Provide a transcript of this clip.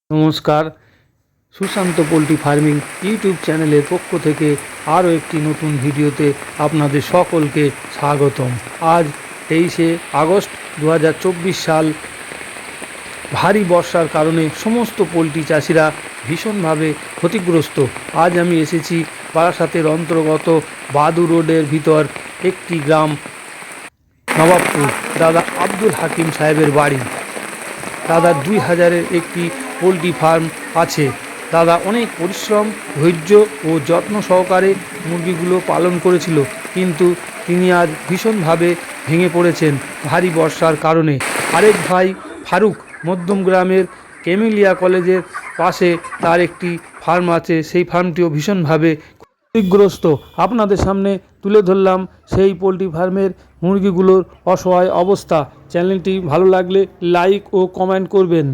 নমস্কার, Sushant poultry farming YouTube চ্যানেলের পক্ষ থেকে আরও একটি নতুন ভিডিওতে আপনাদের সকলকে স্বাগতম। আজ 23শে আগস্ট 2024 সাল। ভারী বর্ষার কারণে সমস্ত পোলট্রি চাষিরা ভীষণভাবে ক্ষতিগ্রস্ত। আজ আমি এসেছি বারাসাতের অন্তর্গত বাদু রোডের ভিতর একটি গ্রাম নবাবপুর, দাদা আব্দুল হাকিম সাহেবের বাড়ি। দাদার 2000-এর একটি পোলট্রি ফার্ম আছে। দাদা অনেক পরিশ্রম, ধৈর্য ও যত্ন সহকারে মুরগিগুলো পালন করেছিল, কিন্তু তিনি আজ ভীষণভাবে ভেঙে পড়েছেন ভারী বর্ষার কারণে। আরেক ভাই ফারুক মধ্যম গ্রামের ক্যামেলিয়া কলেজের পাশে তার একটি ফার্ম আছে, সেই ফার্মটিও ভীষণভাবে ক্ষতিগ্রস্ত। আপনাদের সামনে তুলে ধরলাম সেই পোলট্রি ফার্মের মুরগিগুলোর অসহায় অবস্থা। চ্যানেলটি ভালো লাগলে লাইক ও কমেন্ট করবেন।